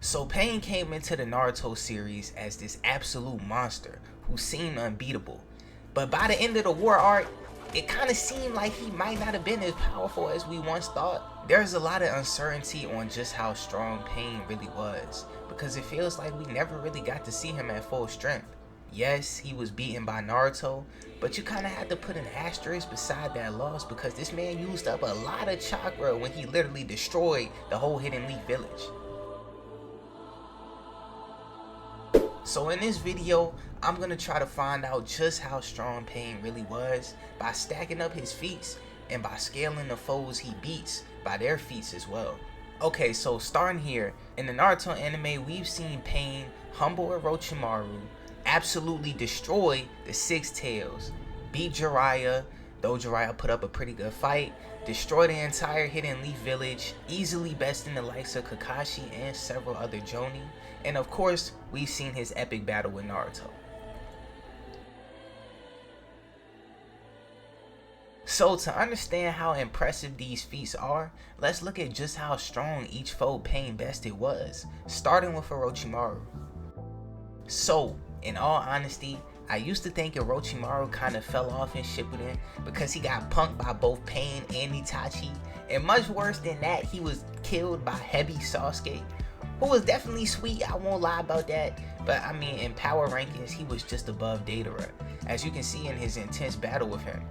So Pain came into the Naruto series as this absolute monster who seemed unbeatable. But by the end of the war arc, it kind of seemed like he might not have been as powerful as we once thought. There's a lot of uncertainty on just how strong Pain really was, because it feels like we never really got to see him at full strength. Yes, he was beaten by Naruto, but you kind of had to put an asterisk beside that loss because this man used up a lot of chakra when he literally destroyed the whole Hidden Leaf village. So in this video, I'm going to try to find out just how strong Pain really was by stacking up his feats and by scaling the foes he beats by their feats as well. Okay, so starting here, in the Naruto anime, we've seen Pain humble Orochimaru, absolutely destroy the Six Tails, beat Jiraiya, though Jiraiya put up a pretty good fight, destroy the entire Hidden Leaf village, easily besting the likes of Kakashi and several other Jonin, and of course, we've seen his epic battle with Naruto. So to understand how impressive these feats are, let's look at just how strong each foe Pain bested was, starting with Orochimaru. So, in all honesty, I used to think Orochimaru kind of fell off in Shippuden because he got punked by both Pain and Itachi, and much worse than that, he was killed by Heavy Sasuke, who was definitely sweet, I won't lie about that, but I mean in power rankings he was just above Deidara, as you can see in his intense battle with him.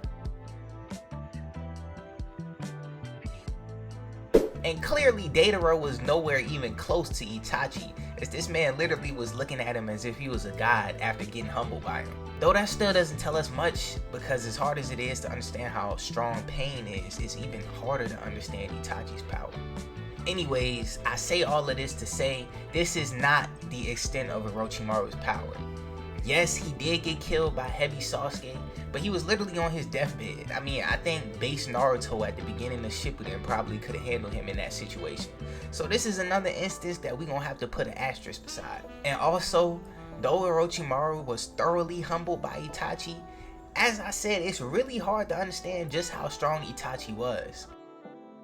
And clearly Deidara was nowhere even close to Itachi, as this man literally was looking at him as if he was a god after getting humbled by him. Though that still doesn't tell us much, because as hard as it is to understand how strong Pain is, it's even harder to understand Itachi's power. Anyways, I say all of this to say, this is not the extent of Orochimaru's power. Yes, he did get killed by Heavy Sasuke, but he was literally on his deathbed. I mean, I think base Naruto at the beginning of Shippuden probably could have handled him in that situation. So this is another instance that we're going to have to put an asterisk beside. And also, though Orochimaru was thoroughly humbled by Itachi, as I said, it's really hard to understand just how strong Itachi was.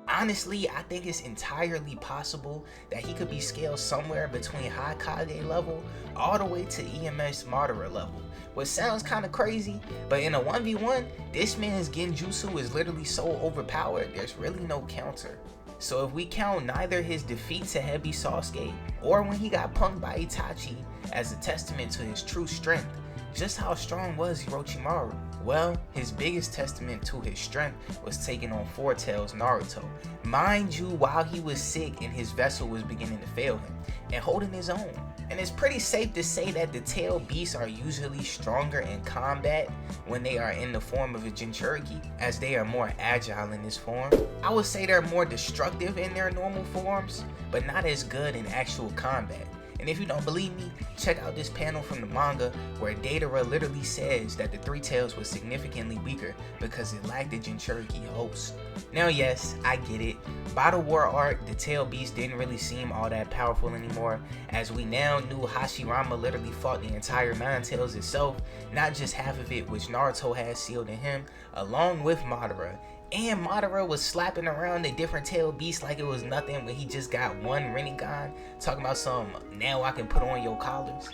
Honestly, I think it's entirely possible that he could be scaled somewhere between Hokage level all the way to EMS Madara level, which sounds kind of crazy, but in a 1v1, this man's Genjutsu is literally so overpowered, there's really no counter. So if we count neither his defeat to Heavy Sasuke or when he got punked by Itachi as a testament to his true strength, just how strong was Orochimaru? Well, his biggest testament to his strength was taking on Four Tails Naruto, mind you, while he was sick and his vessel was beginning to fail him, and holding his own. And it's pretty safe to say that the tail beasts are usually stronger in combat when they are in the form of a Jinchuriki, as they are more agile in this form. I would say they're more destructive in their normal forms, but not as good in actual combat. And if you don't believe me, check out this panel from the manga where Deidara literally says that the Three Tails was significantly weaker because it lacked the Jinchuriki host. Now yes, I get it. By the war arc, the tail beast didn't really seem all that powerful anymore, as we now knew Hashirama literally fought the entire Nine Tails itself, not just half of it which Naruto had sealed in him, along with Madara. And Madara was slapping around the different tail beasts like it was nothing when he just got one Rinnegan, talking about some, now I can put on your collars.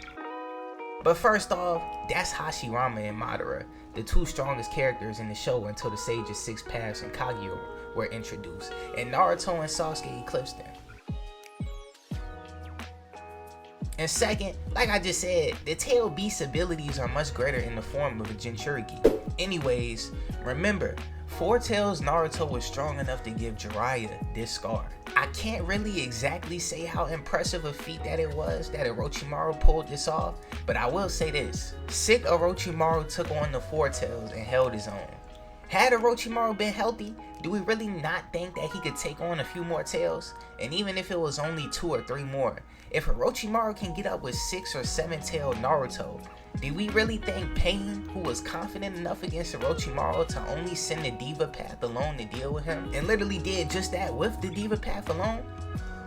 But first off, that's Hashirama and Madara, the two strongest characters in the show until the Sage's Six Paths and Kaguya were introduced, and Naruto and Sasuke eclipsed them. And second, like I just said, the tail beast's abilities are much greater in the form of a Jinchuriki. Anyways, remember, Four Tails Naruto was strong enough to give Jiraiya this scar. I can't really exactly say how impressive a feat that it was that Orochimaru pulled this off, but I will say this. Sick Orochimaru took on the Four Tails and held his own. Had Orochimaru been healthy, do we really not think that he could take on a few more tails? And even if it was only 2 or 3 more, if Orochimaru can get up with 6 or 7 tailed Naruto, did we really think Pain, who was confident enough against Orochimaru to only send the Diva Path alone to deal with him, and literally did just that with the Diva Path alone,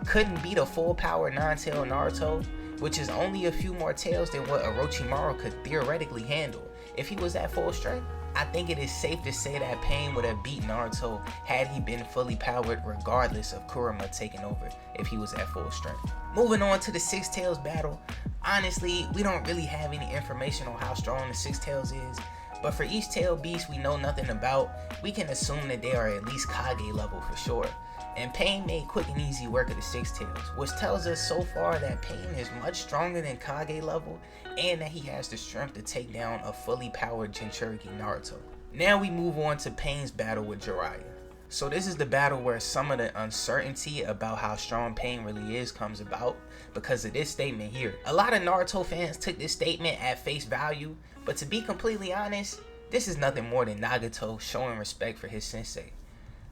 couldn't beat a full power 9-tailed Naruto, which is only a few more tails than what Orochimaru could theoretically handle if he was at full strength? I think it is safe to say that Pain would have beat Naruto had he been fully powered, regardless of Kurama taking over if he was at full strength. Moving on to the Six Tails battle, honestly, we don't really have any information on how strong the Six Tails is, but for each tail beast we know nothing about, we can assume that they are at least Kage level for sure. And Pain made quick and easy work of the Six Tails, which tells us so far that Pain is much stronger than Kage level and that he has the strength to take down a fully powered Jinchuriki Naruto. Now we move on to Pain's battle with Jiraiya. So this is the battle where some of the uncertainty about how strong Pain really is comes about because of this statement here. A lot of Naruto fans took this statement at face value, but to be completely honest, this is nothing more than Nagato showing respect for his sensei.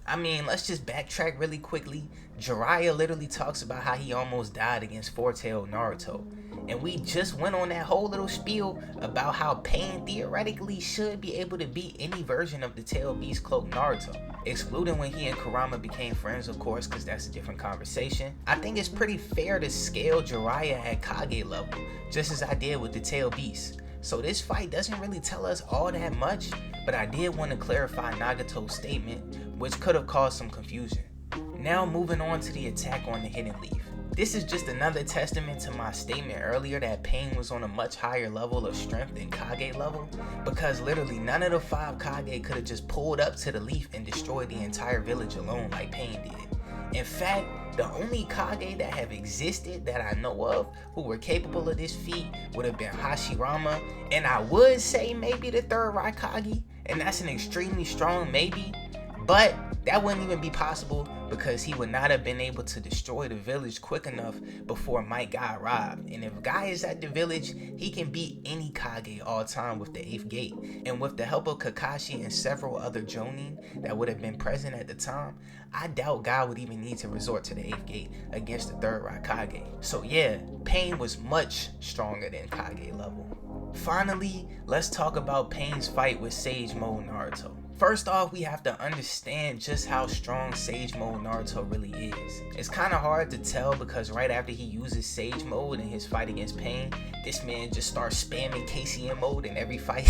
I mean, let's just backtrack really quickly. Jiraiya literally talks about how he almost died against four-tailed Naruto. And we just went on that whole little spiel about how Pain theoretically should be able to beat any version of the Tail Beast Cloak Naruto. Excluding when he and Kurama became friends, of course, because that's a different conversation. I think it's pretty fair to scale Jiraiya at Kage level, just as I did with the Tail Beast. So this fight doesn't really tell us all that much, but I did want to clarify Nagato's statement, which could have caused some confusion. Now moving on to the attack on the Hidden Leaf. This is just another testament to my statement earlier that Pain was on a much higher level of strength than Kage level, because literally none of the 5 Kage could have just pulled up to the leaf and destroyed the entire village alone like Pain did. In fact, the only Kage that have existed that I know of who were capable of this feat would have been Hashirama, and I would say maybe the 3rd Raikage, and that's an extremely strong maybe, but that wouldn't even be possible because he would not have been able to destroy the village quick enough before Might got robbed. And if Guy is at the village, he can beat any Kage all time with the 8th gate. And with the help of Kakashi and several other Jonin that would have been present at the time, I doubt Guy would even need to resort to the 8th gate against the 3rd Raikage. So yeah, Pain was much stronger than Kage level. Finally, let's talk about Pain's fight with Sage Mode Naruto. First off, we have to understand just how strong Sage Mode Naruto really is. It's kind of hard to tell because right after he uses Sage Mode in his fight against Pain, this man just starts spamming KCM mode in every fight.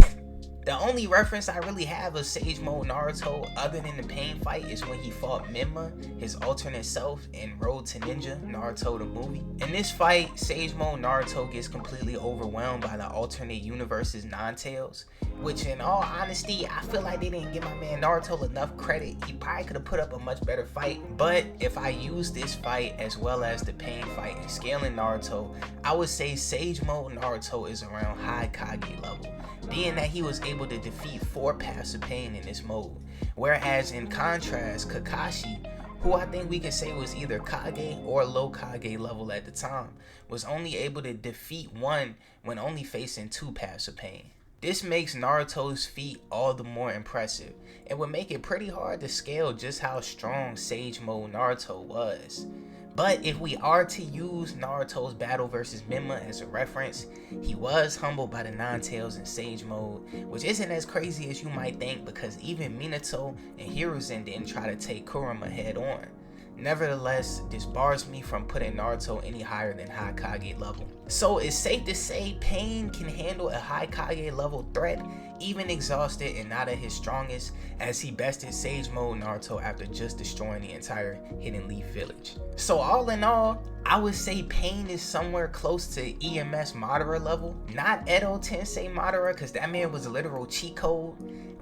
The only reference I really have of Sage Mode Naruto other than the Pain fight is when he fought Menma, his alternate self, in Road to Ninja, Naruto the movie. In this fight, Sage Mode Naruto gets completely overwhelmed by the alternate universe's non-tails, which in all honesty, I feel like they didn't give my man Naruto enough credit. He probably could have put up a much better fight, but if I use this fight as well as the Pain fight in scaling Naruto, I would say Sage Mode Naruto is around high Kage level, being that he was able to defeat 4 paths of Pain in this mode. Whereas in contrast, Kakashi, who I think we could say was either Kage or low Kage level at the time, was only able to defeat 1 when only facing 2 paths of Pain. This makes Naruto's feat all the more impressive, and would make it pretty hard to scale just how strong Sage Mode Naruto was. But if we are to use Naruto's battle versus Menma as a reference, he was humbled by the non-tails in Sage Mode, which isn't as crazy as you might think because even Minato and Hiruzen didn't try to take Kurama head on. Nevertheless, this bars me from putting Naruto any higher than high Kage level. So it's safe to say Pain can handle a high Kage level threat, even exhausted and not at his strongest, as he bested Sage Mode Naruto after just destroying the entire Hidden Leaf village. So all in all, I would say Pain is somewhere close to EMS Madara level. Not Edo Tensei Madara, because that man was a literal cheat code.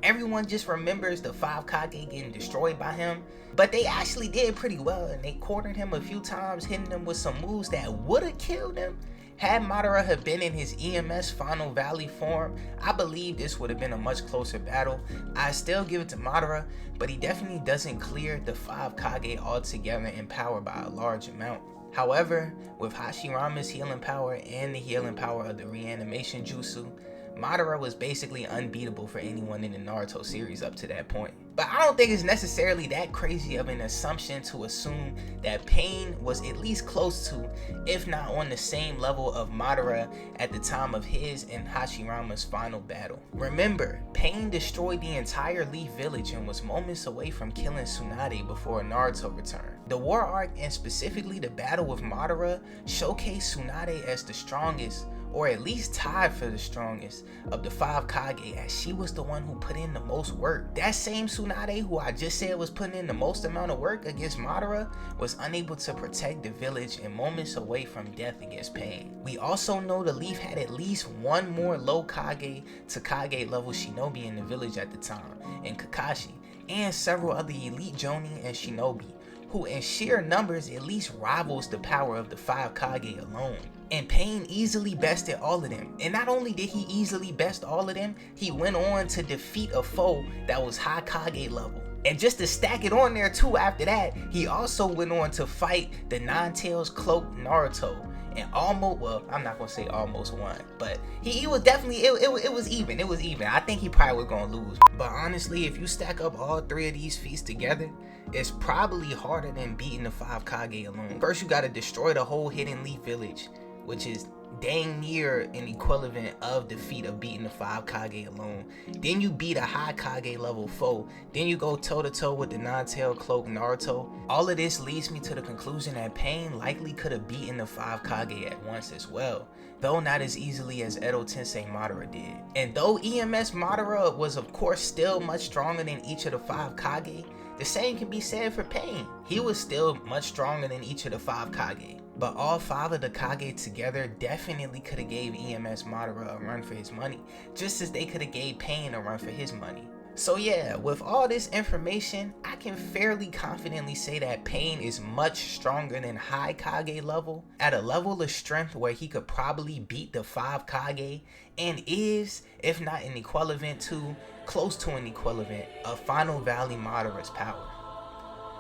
Everyone just remembers the 5 Kage getting destroyed by him, but they actually did pretty well and they cornered him a few times, hitting him with some moves that would have killed him. Had Madara have been in his EMS Final Valley form, I believe this would have been a much closer battle. I still give it to Madara, but he definitely doesn't clear the 5 Kage altogether in power by a large amount. However, with Hashirama's healing power and the healing power of the reanimation jutsu, Madara was basically unbeatable for anyone in the Naruto series up to that point. But I don't think it's necessarily that crazy of an assumption to assume that Pain was at least close to, if not on the same level of Madara at the time of his and Hashirama's final battle. Remember, Pain destroyed the entire Leaf Village and was moments away from killing Tsunade before Naruto returned. The war arc and specifically the battle with Madara showcased Tsunade as the strongest, or at least tied for the strongest of the 5 Kage, as she was the one who put in the most work. That same Tsunade who I just said was putting in the most amount of work against Madara was unable to protect the village and moments away from death against Pain. We also know the Leaf had at least one more low Kage to Kage level shinobi in the village at the time, in Kakashi, and several other elite Jonin and shinobi, who in sheer numbers at least rivals the power of the 5 Kage alone. And Pain easily bested all of them. And not only did he easily best all of them, he went on to defeat a foe that was high Kage level. And just to stack it on there too after that, he also went on to fight the Nine-Tails cloaked Naruto. And almost, well, I'm not gonna say almost won, but he was definitely, it was even. It was even. I think he probably was gonna lose. But honestly, if you stack up all 3 of these feats together, it's probably harder than beating the 5 Kage alone. First, you gotta destroy the whole Hidden Leaf village, which is dang near an equivalent of the feat of beating the 5 Kage alone. Then you beat a high Kage level foe. Then you go toe to toe with the Nine-Tail cloak Naruto. All of this leads me to the conclusion that Pain likely could have beaten the 5 Kage at once as well, though not as easily as Edo Tensei Madara did. And though EMS Madara was of course still much stronger than each of the 5 Kage, the same can be said for Pain. He was still much stronger than each of the 5 Kage. But all 5 of the Kage together definitely could have gave EMS Madara a run for his money, just as they could have gave Pain a run for his money. So yeah, with all this information, I can fairly confidently say that Pain is much stronger than high Kage level, at a level of strength where he could probably beat the 5 Kage, and is, if not an equivalent to, close to an equivalent of Final Valley Madara's power.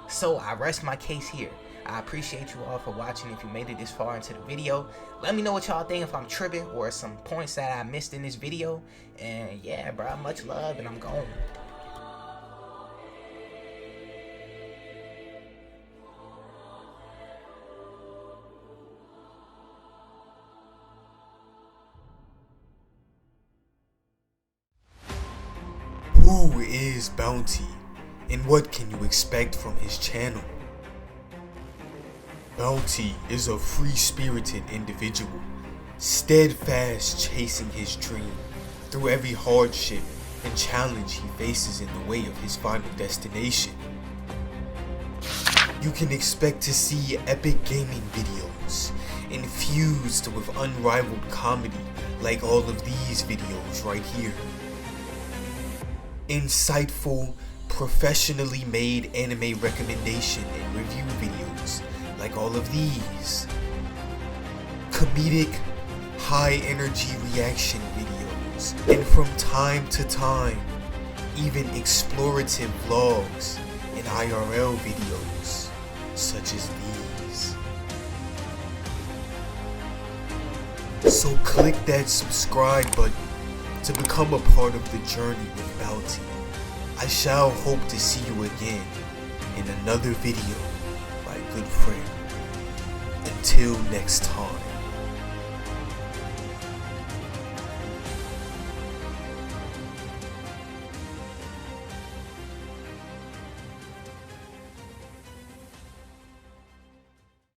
So I rest my case here. I appreciate you all for watching. If you made it this far into the video, let me know what y'all think, if I'm tripping or some points that I missed in this video. And yeah, bro, much love, and I'm gone. Who is Bounty, and what can you expect from his channel? Bounty is a free-spirited individual, steadfast chasing his dream through every hardship and challenge he faces in the way of his final destination. You can expect to see epic gaming videos infused with unrivaled comedy like all of these videos right here. Insightful, professionally made anime recommendation and review videos like all of these. Comedic, high energy reaction videos, and from time to time, even explorative vlogs and IRL videos such as these. So click that subscribe button to become a part of the journey with Bounty. I shall hope to see you again in another video, my good friend. Until next time.